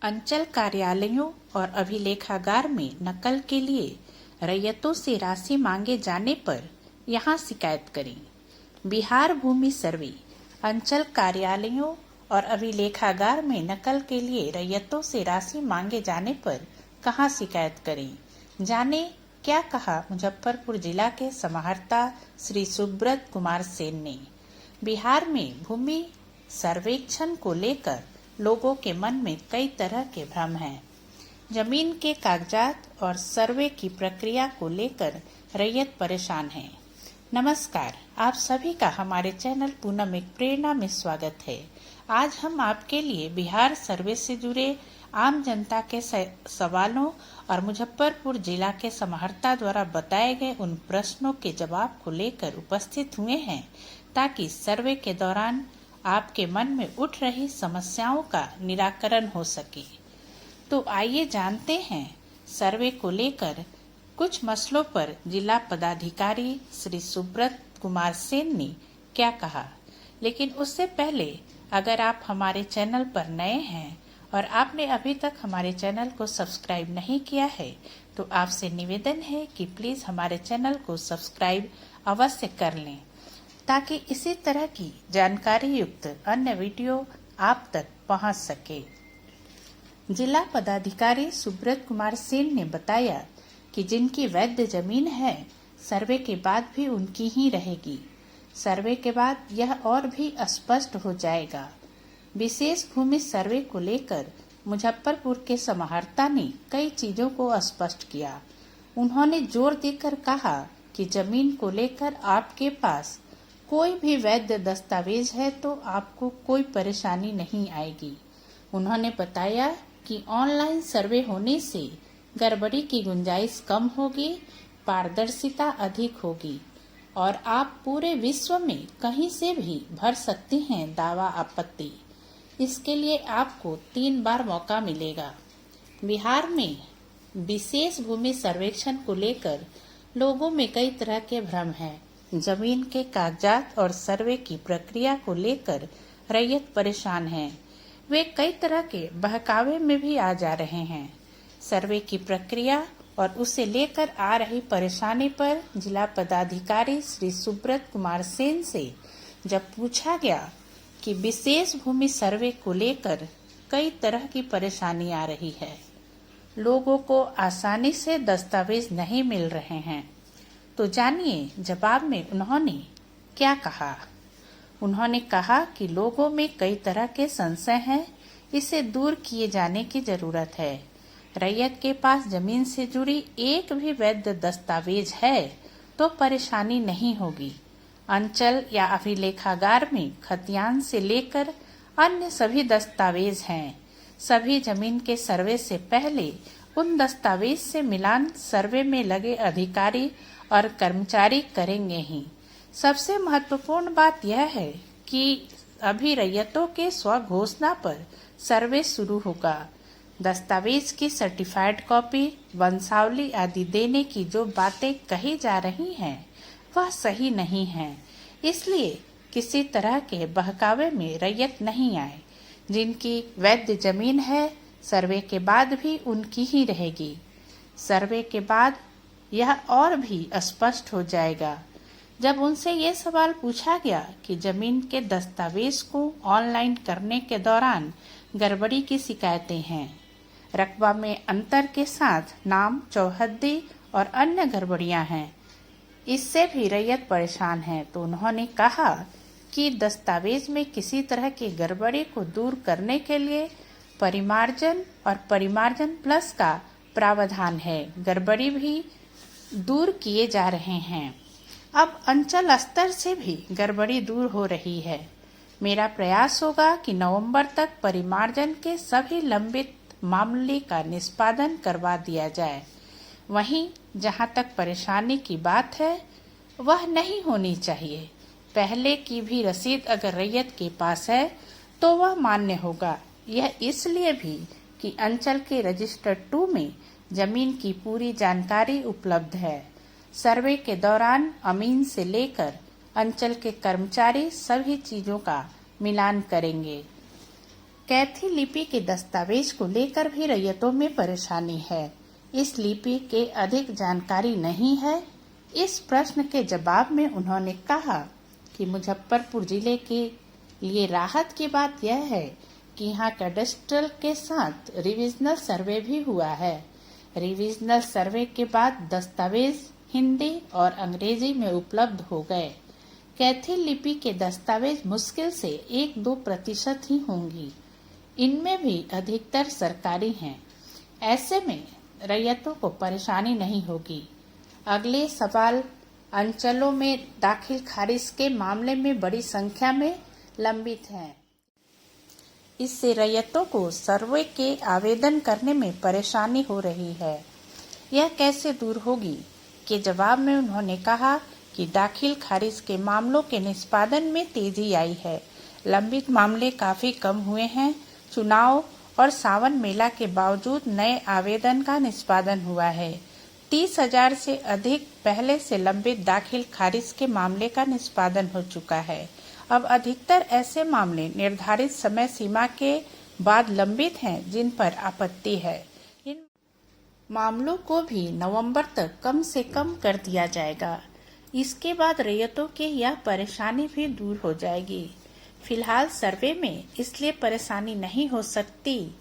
अंचल कार्यालयों और अभिलेखागार में नकल के लिए रैयतों से राशि मांगे जाने पर यहाँ शिकायत करें। बिहार भूमि सर्वे अंचल कार्यालयों और अभिलेखागार में नकल के लिए रैयतों से राशि मांगे जाने पर कहाँ शिकायत करें। जाने क्या कहा मुजफ्फरपुर जिला के समाहर्ता श्री सुब्रत कुमार सेन ने। बिहार में भूमि सर्वेक्षण को लेकर लोगों के मन में कई तरह के भ्रम हैं। जमीन के कागजात और सर्वे की प्रक्रिया को लेकर रैयत परेशान है। नमस्कार, आप सभी का हमारे चैनल पूनम एक प्रेरणा में स्वागत है। आज हम आपके लिए बिहार सर्वे से जुड़े आम जनता के सवालों और मुजफ्फरपुर जिला के समाहर्ता द्वारा बताए गए उन प्रश्नों के जवाब को लेकर उपस्थित हुए हैं, ताकि सर्वे के दौरान आपके मन में उठ रही समस्याओं का निराकरण हो सके। तो आइए जानते हैं सर्वे को लेकर कुछ मसलों पर जिला पदाधिकारी श्री सुब्रत कुमार सेन ने क्या कहा। लेकिन उससे पहले अगर आप हमारे चैनल पर नए हैं और आपने अभी तक हमारे चैनल को सब्सक्राइब नहीं किया है, तो आपसे निवेदन है कि प्लीज हमारे चैनल को सब्सक्राइब अवश्य कर लें, ताकि इसी तरह की जानकारी युक्त अन्य वीडियो आप तक पहुंच सके। जिला पदाधिकारी सुब्रत कुमार सेन ने बताया कि जिनकी वैध जमीन है, सर्वे के बाद भी उनकी ही रहेगी। सर्वे के बाद यह और भी स्पष्ट हो जाएगा। विशेष भूमि सर्वे को लेकर मुजफ्फरपुर के समाहर्ता ने कई चीजों को स्पष्ट किया। उन्होंने जोर देकर कहा कि जमीन को लेकर आपके पास कोई भी वैध दस्तावेज है तो आपको कोई परेशानी नहीं आएगी। उन्होंने बताया कि ऑनलाइन सर्वे होने से गड़बड़ी की गुंजाइश कम होगी, पारदर्शिता अधिक होगी और आप पूरे विश्व में कहीं से भी भर सकते हैं दावा आपत्ति। इसके लिए आपको 3 बार मौका मिलेगा। बिहार में विशेष भूमि सर्वेक्षण को लेकर लोगों में कई तरह के भ्रम हैं। जमीन के कागजात और सर्वे की प्रक्रिया को लेकर रैयत परेशान है। वे कई तरह के बहकावे में भी आ जा रहे हैं। सर्वे की प्रक्रिया और उसे लेकर आ रही परेशानी पर जिला पदाधिकारी श्री सुब्रत कुमार सेन से जब पूछा गया कि विशेष भूमि सर्वे को लेकर कई तरह की परेशानी आ रही है, लोगों को आसानी से दस्तावेज नहीं मिल रहे हैं, तो जानिए जवाब में उन्होंने क्या कहा। उन्होंने कहा कि लोगों में कई तरह के संशय हैं, इसे दूर किए जाने की जरूरत है। रैयत के पास जमीन से जुड़ी एक भी वैध दस्तावेज है तो परेशानी नहीं होगी। अंचल या अभिलेखागार में खतियान से लेकर अन्य सभी दस्तावेज हैं। सभी जमीन के सर्वे से पहले उन दस्तावेज से मिलान सर्वे में लगे अधिकारी और कर्मचारी करेंगे ही। सबसे महत्वपूर्ण बात यह है कि अभी रैयतों के स्वघोषणा पर सर्वे शुरू होगा। दस्तावेज की सर्टिफाइड कॉपी, वंशावली आदि देने की जो बातें कही जा रही हैं, वह सही नहीं है। इसलिए किसी तरह के बहकावे में रैयत नहीं आए। जिनकी वैध जमीन है, सर्वे के बाद भी उनकी ही रहेगी। सर्वे के बाद यह और भी स्पष्ट हो जाएगा। जब उनसे ये सवाल पूछा गया कि जमीन के दस्तावेज को ऑनलाइन करने के दौरान गड़बड़ी की शिकायतें हैं, रकबा में अंतर के साथ नाम, चौहद्दी और अन्य गड़बड़ियां हैं, इससे भी रैयत परेशान है, तो उन्होंने कहा कि दस्तावेज में किसी तरह की गड़बड़ी को दूर करने के लिए परिमार्जन और परिमार्जन प्लस का प्रावधान है। गड़बड़ी भी दूर किए जा रहे हैं। अब अंचल स्तर से भी गड़बड़ी दूर हो रही है। मेरा प्रयास होगा कि नवंबर तक परिमार्जन के सभी लंबित मामले का निष्पादन करवा दिया जाए। वहीं जहां तक परेशानी की बात है, वह नहीं होनी चाहिए। पहले की भी रसीद अगर रैयत के पास है तो वह मान्य होगा। यह इसलिए भी कि अंचल के रजिस्टर 2 में जमीन की पूरी जानकारी उपलब्ध है। सर्वे के दौरान अमीन से लेकर अंचल के कर्मचारी सभी चीजों का मिलान करेंगे। कैथी लिपि के दस्तावेज को लेकर भी रैयतों में परेशानी है। इस लिपि के अधिक जानकारी नहीं है। इस प्रश्न के जवाब में उन्होंने कहा कि मुजफ्फरपुर जिले के लिए राहत की बात यह है कि यहाँ कैडेस्ट्रल के साथ रिविजनल सर्वे भी हुआ है। रिविजनल सर्वे के बाद दस्तावेज हिंदी और अंग्रेजी में उपलब्ध हो गए। कैथी लिपि के दस्तावेज मुश्किल से 1-2% ही होंगी। इनमें भी अधिकतर सरकारी हैं। ऐसे में रैयतों को परेशानी नहीं होगी। अगले सवाल, अंचलों में दाखिल खारिज के मामले में बड़ी संख्या में लंबित हैं। इससे रैयतों को सर्वे के आवेदन करने में परेशानी हो रही है। यह कैसे दूर होगी के जवाब में उन्होंने कहा कि दाखिल खारिज के मामलों के निष्पादन में तेजी आई है। लंबित मामले काफी कम हुए हैं। चुनाव और सावन मेला के बावजूद नए आवेदन का निष्पादन हुआ है। 30,000 से अधिक पहले से लंबित दाखिल खारिज के मामले का निष्पादन हो चुका है। अब अधिकतर ऐसे मामले निर्धारित समय सीमा के बाद लंबित हैं जिन पर आपत्ति है। इन मामलों को भी नवंबर तक कम से कम कर दिया जाएगा। इसके बाद रैयतों की यह परेशानी भी दूर हो जाएगी। फिलहाल सर्वे में इसलिए परेशानी नहीं हो सकती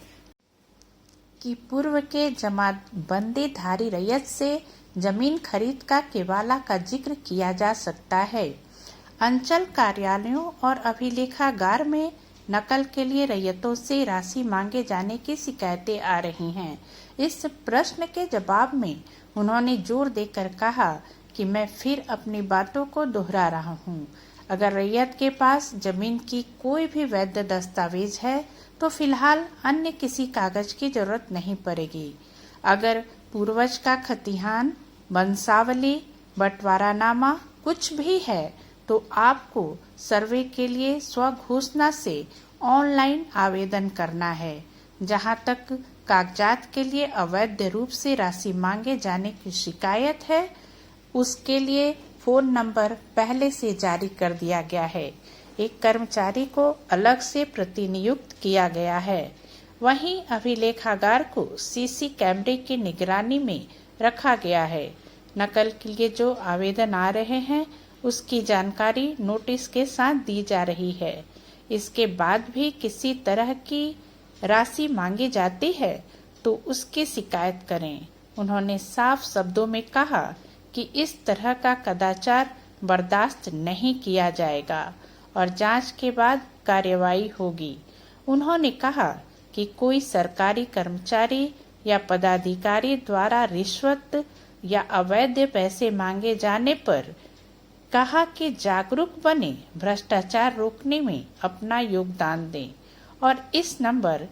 कि पूर्व के जमाबंदीधारी रैयत से जमीन खरीद का केवाला का जिक्र किया जा सकता है। अंचल कार्यालयों और अभिलेखागार में नकल के लिए रैयतों से राशि मांगे जाने की शिकायतें आ रही हैं। इस प्रश्न के जवाब में उन्होंने जोर देकर कहा कि मैं फिर अपनी बातों को दोहरा रहा हूँ। अगर रैयत के पास जमीन की कोई भी वैध दस्तावेज है तो फिलहाल अन्य किसी कागज की जरूरत नहीं पड़ेगी। अगर पूर्वज का खतिहान, वंशावली, बंटवारानामा कुछ भी है तो आपको सर्वे के लिए स्वघोषणा से ऑनलाइन आवेदन करना है। जहां तक कागजात के लिए अवैध रूप से राशि मांगे जाने की शिकायत है, उसके लिए फोन नंबर पहले से जारी कर दिया गया है। एक कर्मचारी को अलग से प्रतिनियुक्त किया गया है। वहीं अभिलेखागार को सीसी कैमरे की निगरानी में रखा गया है। नकल के लिए जो आवेदन आ रहे हैं उसकी जानकारी नोटिस के साथ दी जा रही है। इसके बाद भी किसी तरह की राशि मांगी जाती है तो उसकी शिकायत करें। उन्होंने साफ शब्दों में कहा कि इस तरह का कदाचार बर्दाश्त नहीं किया जाएगा और जांच के बाद कार्रवाई होगी। उन्होंने कहा कि कोई सरकारी कर्मचारी या पदाधिकारी द्वारा रिश्वत या अवैध पैसे मांगे जाने पर कहा कि जागरूक बने, भ्रष्टाचार रोकने में अपना योगदान दें और इस नंबर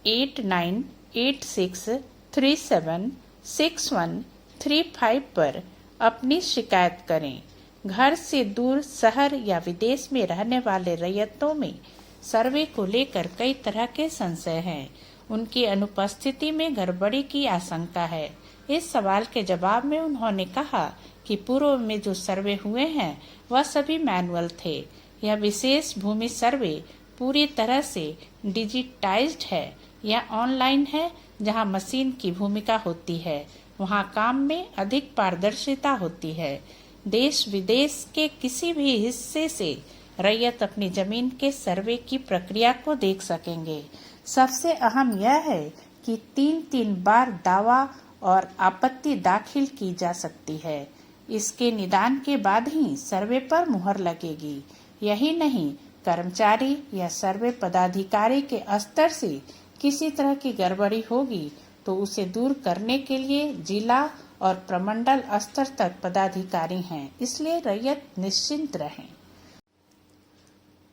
8986376135 पर अपनी शिकायत करें। घर से दूर शहर या विदेश में रहने वाले रैयतों में सर्वे को लेकर कई तरह के संशय हैं। उनकी अनुपस्थिति में गड़बड़ी की आशंका है। इस सवाल के जवाब में उन्होंने कहा कि पूर्व में जो सर्वे हुए हैं वह सभी मैनुअल थे। यह विशेष भूमि सर्वे पूरी तरह से डिजिटाइज्ड है या ऑनलाइन है। जहां मशीन की भूमिका होती है वहां काम में अधिक पारदर्शिता होती है। देश विदेश के किसी भी हिस्से से रैयत अपनी जमीन के सर्वे की प्रक्रिया को देख सकेंगे। सबसे अहम यह है कि 3 बार दावा और आपत्ति दाखिल की जा सकती है। इसके निदान के बाद ही सर्वे पर मुहर लगेगी। यही नहीं, कर्मचारी या सर्वे पदाधिकारी के स्तर से किसी तरह की गड़बड़ी होगी तो उसे दूर करने के लिए जिला और प्रमंडल स्तर तक पदाधिकारी हैं। इसलिए रैयत निश्चिंत रहें।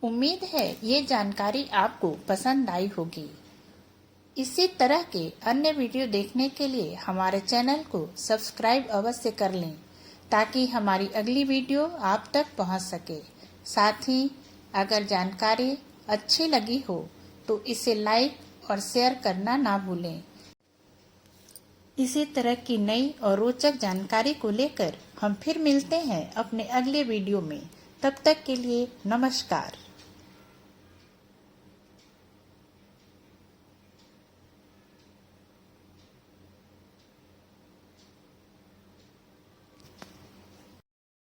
उम्मीद है ये जानकारी आपको पसंद आई होगी। इसी तरह के अन्य वीडियो देखने के लिए हमारे चैनल को सब्सक्राइब अवश्य कर लें ताकि हमारी अगली वीडियो आप तक पहुंच सके। साथ ही अगर जानकारी अच्छी लगी हो तो इसे लाइक और शेयर करना ना भूलें। इसी तरह की नई और रोचक जानकारी को लेकर हम फिर मिलते हैं अपने अगले वीडियो में। तब तक के लिए नमस्कार।